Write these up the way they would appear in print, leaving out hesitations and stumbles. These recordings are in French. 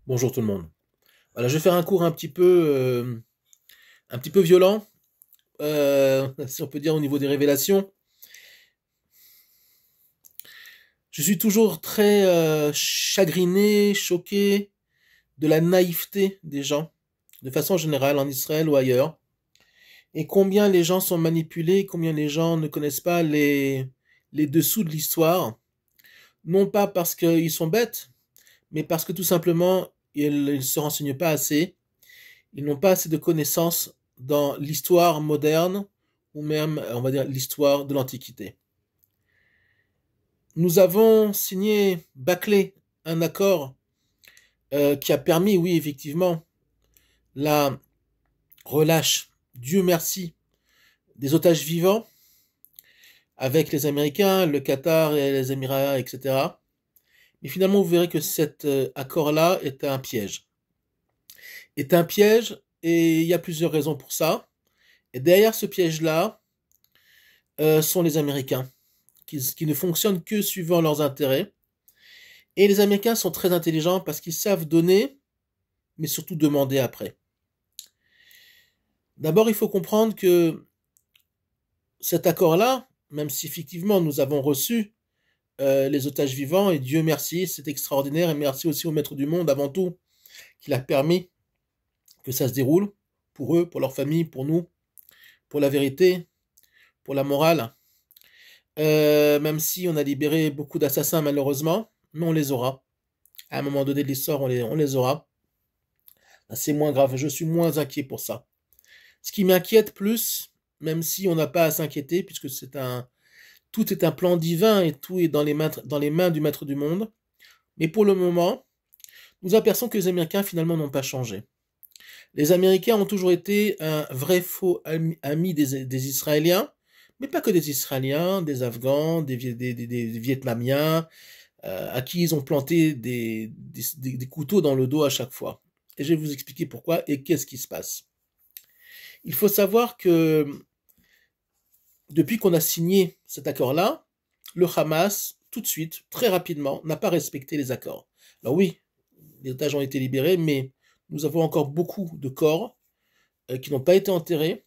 Bonjour tout le monde. Voilà, je vais faire un cours un petit peu violent, si on peut dire au niveau des révélations. Je suis toujours très chagriné, choqué de la naïveté des gens, de façon générale en Israël ou ailleurs, et combien les gens sont manipulés, combien les gens ne connaissent pas les dessous de l'histoire, non pas parce qu'ils sont bêtes, mais parce que tout simplement ils ne se renseignent pas assez. Ils n'ont pas assez de connaissances dans l'histoire moderne ou même, on va dire, l'histoire de l'Antiquité. Nous avons signé, bâclé, un accord qui a permis, oui, effectivement, la relâche, Dieu merci, des otages vivants avec les Américains, le Qatar et les Émirats, etc. Mais finalement, vous verrez que cet accord-là est un piège. Est un piège et il y a plusieurs raisons pour ça. Et derrière ce piège-là, sont les Américains, qui ne fonctionnent que suivant leurs intérêts. Et les Américains sont très intelligents parce qu'ils savent donner, mais surtout demander après. D'abord, il faut comprendre que cet accord-là, même si effectivement nous avons reçu les otages vivants, et Dieu merci, c'est extraordinaire, et merci aussi au Maître du Monde avant tout, qu'il a permis que ça se déroule, pour eux, pour leur famille, pour nous, pour la vérité, pour la morale, même si on a libéré beaucoup d'assassins malheureusement, mais on les aura. À un moment donné de l'histoire, on les aura. C'est moins grave, je suis moins inquiet pour ça. Ce qui m'inquiète plus, même si on n'a pas à s'inquiéter, puisque tout est un plan divin et tout est dans les mains du Maître du Monde. Mais pour le moment, nous apercevons que les Américains finalement n'ont pas changé. Les Américains ont toujours été un vrai faux ami des Israéliens, mais pas que des Israéliens, des Afghans, des Vietnamiens, à qui ils ont planté des couteaux dans le dos à chaque fois. Et je vais vous expliquer pourquoi et qu'est-ce qui se passe. Il faut savoir que depuis qu'on a signé cet accord-là, le Hamas, tout de suite, très rapidement, n'a pas respecté les accords. Alors oui, les otages ont été libérés, mais nous avons encore beaucoup de corps qui n'ont pas été enterrés,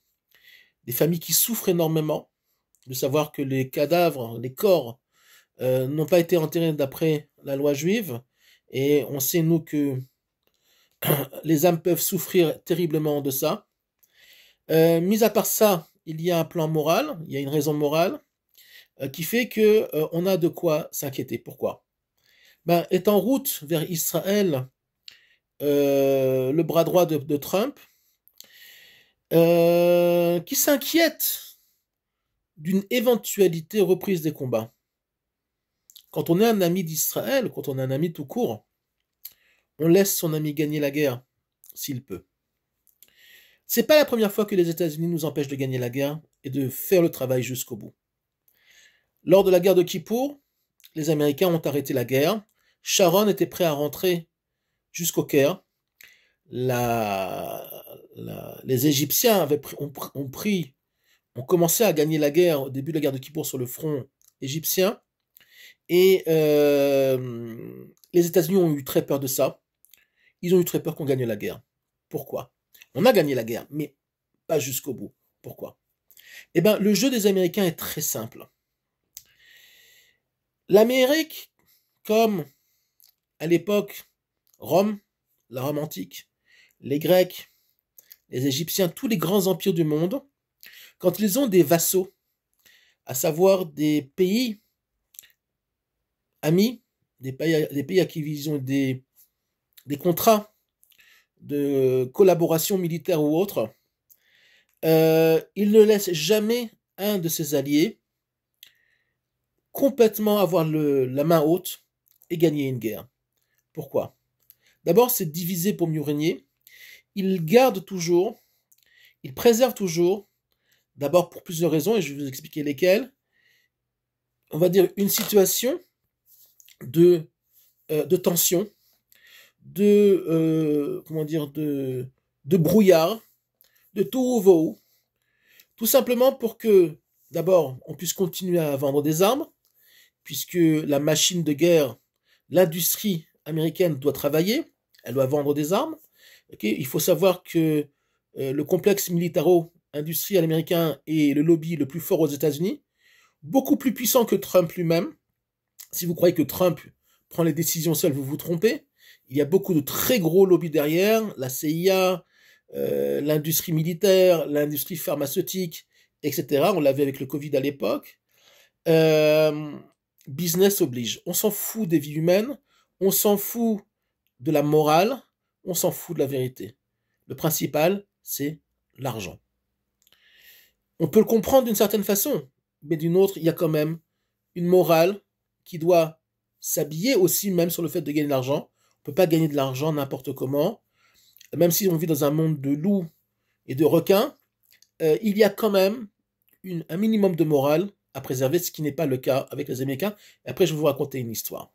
des familles qui souffrent énormément de savoir que les cadavres, les corps, n'ont pas été enterrés d'après la loi juive, et on sait, nous, que les âmes peuvent souffrir terriblement de ça. Mis à part ça, il y a un plan moral, il y a une raison morale, qui fait que on a de quoi s'inquiéter. Pourquoi? Est en route vers Israël le bras droit de Trump, qui s'inquiète d'une éventualité reprise des combats. Quand on est un ami d'Israël, quand on est un ami tout court, on laisse son ami gagner la guerre, s'il peut. C'est pas la première fois que les États-Unis nous empêchent de gagner la guerre et de faire le travail jusqu'au bout. Lors de la guerre de Kippour, les Américains ont arrêté la guerre. Sharon était prêt à rentrer jusqu'au Caire. Les Égyptiens ont commencé à gagner la guerre au début de la guerre de Kippour sur le front égyptien. Et les États-Unis ont eu très peur de ça. Ils ont eu très peur qu'on gagne la guerre. Pourquoi? On a gagné la guerre, mais pas jusqu'au bout. Pourquoi? Eh bien, le jeu des Américains est très simple. L'Amérique, comme à l'époque Rome, la Rome antique, les Grecs, les Égyptiens, tous les grands empires du monde, quand ils ont des vassaux, à savoir des pays amis, des pays à qui ils ont des contrats de collaboration militaire ou autre, ils ne laissent jamais un de ses alliés complètement avoir la main haute et gagner une guerre. Pourquoi? D'abord, c'est diviser pour mieux régner. Ils gardent toujours, ils préservent toujours, d'abord pour plusieurs raisons, et je vais vous expliquer lesquelles, on va dire une situation de tension, de brouillard, de tohu-vohu, tout simplement pour que, d'abord, on puisse continuer à vendre des armes, puisque la machine de guerre, l'industrie américaine doit travailler, elle doit vendre des armes. Okay, il faut savoir que le complexe militaro-industriel américain est le lobby le plus fort aux États-Unis, beaucoup plus puissant que Trump lui-même. Si vous croyez que Trump prend les décisions seul, vous vous trompez. Il y a beaucoup de très gros lobbies derrière, la CIA, l'industrie militaire, l'industrie pharmaceutique, etc. On l'avait avec le Covid à l'époque. Business oblige. On s'en fout des vies humaines, on s'en fout de la morale, on s'en fout de la vérité. Le principal, c'est l'argent. On peut le comprendre d'une certaine façon, mais d'une autre, il y a quand même une morale qui doit s'habiller aussi même sur le fait de gagner de l'argent. On ne peut pas gagner de l'argent n'importe comment. Même si on vit dans un monde de loups et de requins, il y a quand même un minimum de morale à préserver, ce qui n'est pas le cas avec les Américains. Et après, je vais vous raconter une histoire.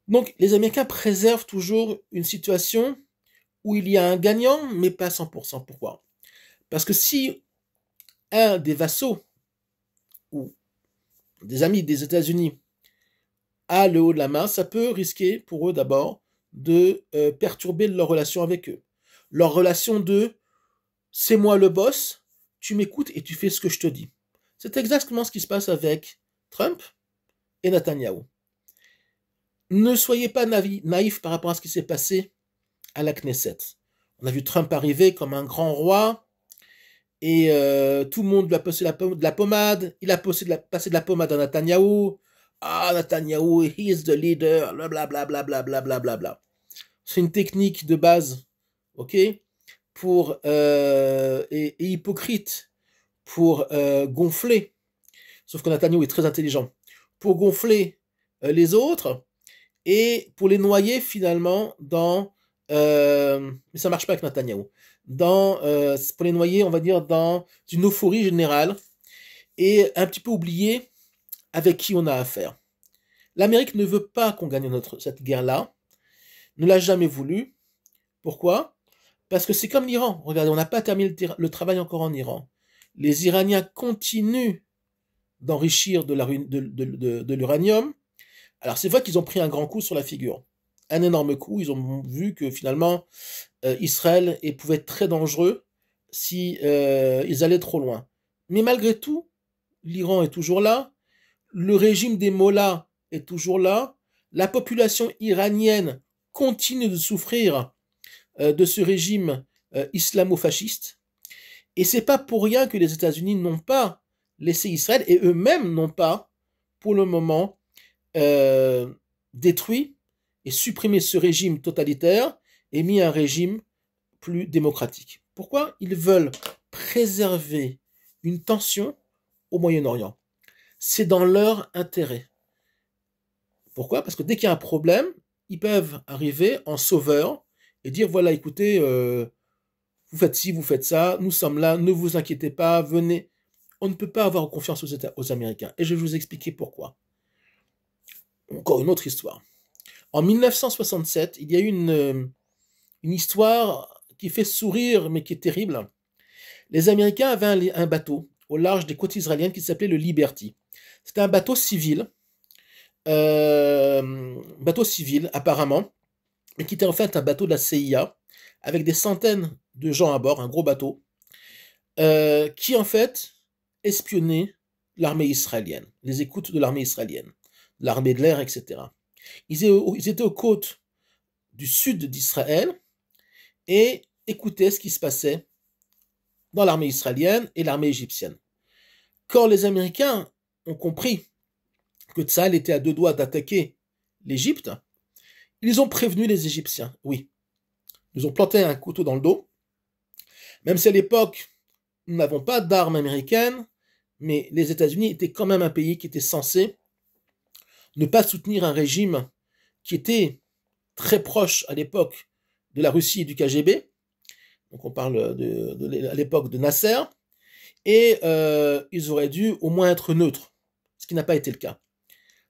Donc, les Américains préservent toujours une situation où il y a un gagnant, mais pas 100%. Pourquoi? Parce que si un des vassaux ou des amis des États-Unis a le haut de la main, ça peut risquer pour eux d'abord de perturber leur relation avec eux. Leur relation de « c'est moi le boss, tu m'écoutes et tu fais ce que je te dis ». C'est exactement ce qui se passe avec Trump et Netanyahou. Ne soyez pas naïfs par rapport à ce qui s'est passé à la Knesset. On a vu Trump arriver comme un grand roi et tout le monde lui a passé de la pommade. Il a passé de la pommade à Netanyahou. Ah, Netanyahou, he is the leader, blablabla, blablabla, blablabla. C'est une technique de base, ok, pour et hypocrite pour gonfler. Sauf que Netanyahou est très intelligent pour gonfler les autres et pour les noyer finalement dans mais ça marche pas avec Netanyahou, pour les noyer, on va dire, dans une euphorie générale et un petit peu oublier avec qui on a affaire. L'Amérique ne veut pas qu'on gagne cette guerre-là, ne l'a jamais voulu. Pourquoi? Parce que c'est comme l'Iran. Regardez, on n'a pas terminé le travail encore en Iran. Les Iraniens continuent d'enrichir de l'uranium. Alors c'est vrai qu'ils ont pris un grand coup sur la figure. Un énorme coup. Ils ont vu que finalement, Israël pouvait être très dangereux si ils allaient trop loin. Mais malgré tout, l'Iran est toujours là. Le régime des mollahs est toujours là. La population iranienne continue de souffrir de ce régime islamo-fasciste. Et c'est pas pour rien que les États-Unis n'ont pas laissé Israël et eux-mêmes n'ont pas, pour le moment, détruit et supprimé ce régime totalitaire et mis un régime plus démocratique. Pourquoi? Ils veulent préserver une tension au Moyen-Orient. C'est dans leur intérêt. Pourquoi? Parce que dès qu'il y a un problème, ils peuvent arriver en sauveur et dire, voilà, écoutez, vous faites ci, vous faites ça, nous sommes là, ne vous inquiétez pas, venez. On ne peut pas avoir confiance aux Américains. Et je vais vous expliquer pourquoi. Encore une autre histoire. En 1967, il y a eu une histoire qui fait sourire, mais qui est terrible. Les Américains avaient un bateau au large des côtes israéliennes qui s'appelait le Liberty. C'était un bateau civil, apparemment, mais qui était en fait un bateau de la CIA, avec des centaines de gens à bord, un gros bateau, qui en fait espionnait l'armée israélienne, les écoutes de l'armée israélienne, l'armée de l'air, etc. Ils étaient aux côtes du sud d'Israël et écoutaient ce qui se passait dans l'armée israélienne et l'armée égyptienne. Quand les Américains ont compris que Tsahal était à deux doigts d'attaquer l'Égypte, ils ont prévenu les Égyptiens, oui. Ils ont planté un couteau dans le dos, même si à l'époque, nous n'avons pas d'armes américaines, mais les États-Unis étaient quand même un pays qui était censé ne pas soutenir un régime qui était très proche à l'époque de la Russie et du KGB. Donc on parle à l'époque de Nasser, et ils auraient dû au moins être neutres, ce qui n'a pas été le cas.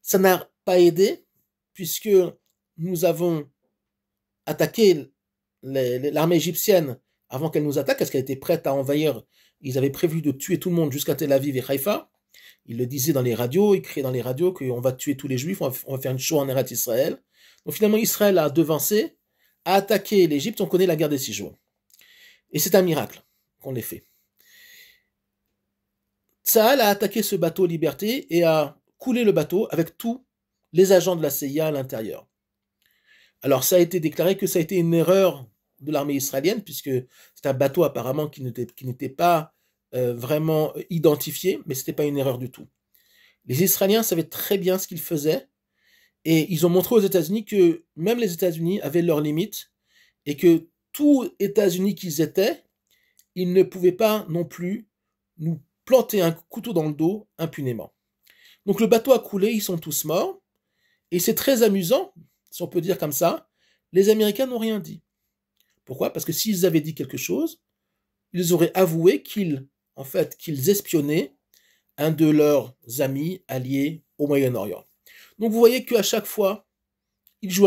Ça n'a pas aidé, puisque nous avons attaqué l'armée égyptienne avant qu'elle nous attaque, parce qu'elle était prête à envahir. Ils avaient prévu de tuer tout le monde jusqu'à Tel Aviv et Haïfa. Ils le disaient dans les radios, ils criaient dans les radios qu'on va tuer tous les juifs, on va faire une show en Eretz Israël. Donc finalement, Israël a devancé, a attaqué l'Égypte, on connaît la guerre des 6 jours. Et c'est un miracle qu'on l'ait fait. Tsahal a attaqué ce bateau Liberté et a coulé le bateau avec tous les agents de la CIA à l'intérieur. Alors ça a été déclaré que ça a été une erreur de l'armée israélienne, puisque c'est un bateau apparemment qui n'était pas vraiment identifié, mais ce n'était pas une erreur du tout. Les Israéliens savaient très bien ce qu'ils faisaient, et ils ont montré aux États-Unis que même les États-Unis avaient leurs limites, et que tous États-Unis qu'ils étaient, ils ne pouvaient pas non plus nous planter un couteau dans le dos impunément. Donc le bateau a coulé, ils sont tous morts, et c'est très amusant, si on peut dire comme ça, les Américains n'ont rien dit. Pourquoi? Parce que s'ils avaient dit quelque chose, ils auraient avoué qu'ils espionnaient un de leurs amis alliés au Moyen-Orient. Donc vous voyez qu'à chaque fois, ils jouent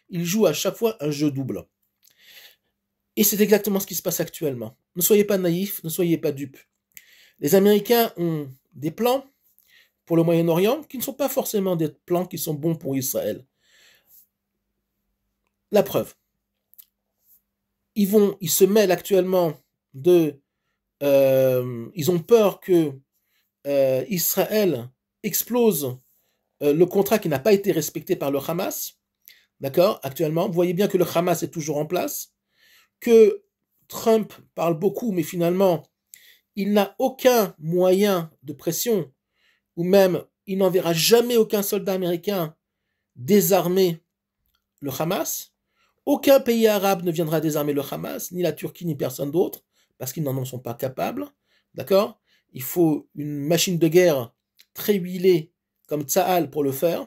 ils jouent à chaque fois un jeu double. Et c'est exactement ce qui se passe actuellement. Ne soyez pas naïfs, ne soyez pas dupes. Les Américains ont des plans pour le Moyen-Orient qui ne sont pas forcément des plans qui sont bons pour Israël. La preuve. Ils se mêlent actuellement ils ont peur que Israël explose le contrat qui n'a pas été respecté par le Hamas. D'accord? Actuellement, vous voyez bien que le Hamas est toujours en place, que Trump parle beaucoup, mais finalement, il n'a aucun moyen de pression, ou même il n'enverra jamais aucun soldat américain désarmer le Hamas. Aucun pays arabe ne viendra désarmer le Hamas, ni la Turquie, ni personne d'autre, parce qu'ils n'en sont pas capables. D'accord? Il faut une machine de guerre très huilée comme Tsahal pour le faire.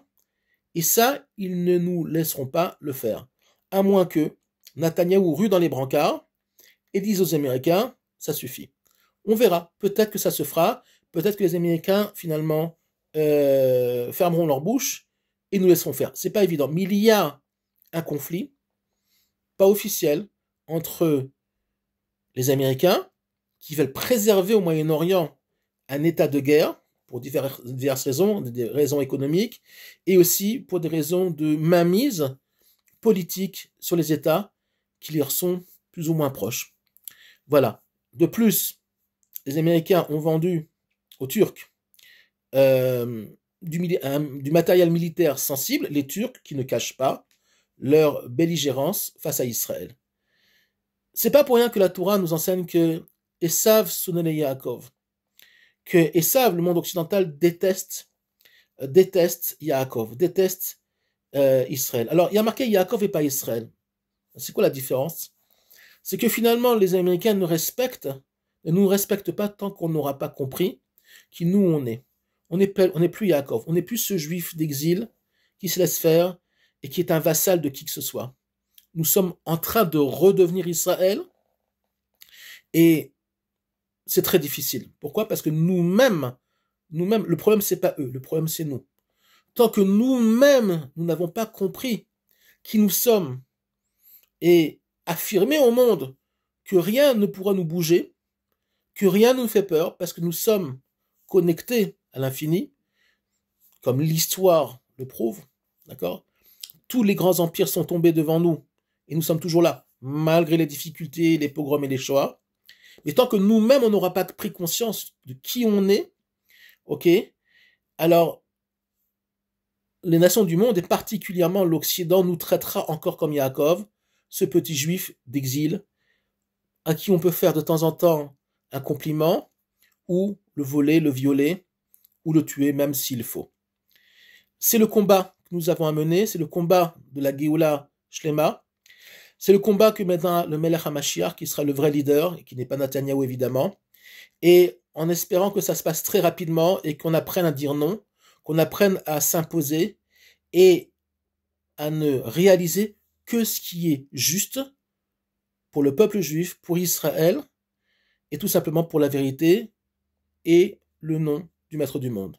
Et ça, ils ne nous laisseront pas le faire. À moins que Netanyahou rue dans les brancards et dise aux Américains, ça suffit. On verra. Peut-être que ça se fera. Peut-être que les Américains, finalement, fermeront leur bouche et nous laisseront faire. C'est pas évident. Mais il y a un conflit, pas officiel, entre les Américains, qui veulent préserver au Moyen-Orient un état de guerre, pour diverses raisons, des raisons économiques, et aussi pour des raisons de mainmise politique sur les États qui leur sont plus ou moins proches. Voilà. De plus, les Américains ont vendu aux Turcs du matériel militaire sensible, les Turcs qui ne cachent pas leur belligérance face à Israël. C'est pas pour rien que la Torah nous enseigne que Esav sonne Yaakov, que Esav, le monde occidental, déteste Yaakov, déteste Israël. Alors, il y a marqué Yaakov et pas Israël. C'est quoi la différence? C'est que finalement, les Américains ne nous respectent pas tant qu'on n'aura pas compris qui nous on est. On n'est plus Yaakov, on n'est plus ce juif d'exil qui se laisse faire et qui est un vassal de qui que ce soit. Nous sommes en train de redevenir Israël et c'est très difficile. Pourquoi? Parce que nous-mêmes, le problème c'est pas eux, le problème c'est nous. Tant que nous-mêmes, nous n'avons pas compris qui nous sommes et affirmer au monde que rien ne pourra nous bouger, que rien ne nous fait peur, parce que nous sommes connectés à l'infini, comme l'histoire le prouve, d'accord? Tous les grands empires sont tombés devant nous, et nous sommes toujours là, malgré les difficultés, les pogroms et les Shoah. Mais tant que nous-mêmes, on n'aura pas pris conscience de qui on est, ok, alors les nations du monde, et particulièrement l'Occident, nous traitera encore comme Yaakov, ce petit juif d'exil, à qui on peut faire de temps en temps un compliment, ou le voler, le violer, ou le tuer, même s'il faut. C'est le combat que nous avons à mener, c'est le combat de la Géoula Shlema, c'est le combat que mènera le Melech HaMashiach, qui sera le vrai leader, et qui n'est pas Netanyahou évidemment, et en espérant que ça se passe très rapidement, et qu'on apprenne à dire non, qu'on apprenne à s'imposer, et à ne réaliser que ce qui est juste pour le peuple juif, pour Israël, et tout simplement pour la vérité et le nom du Maître du monde.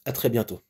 À très bientôt.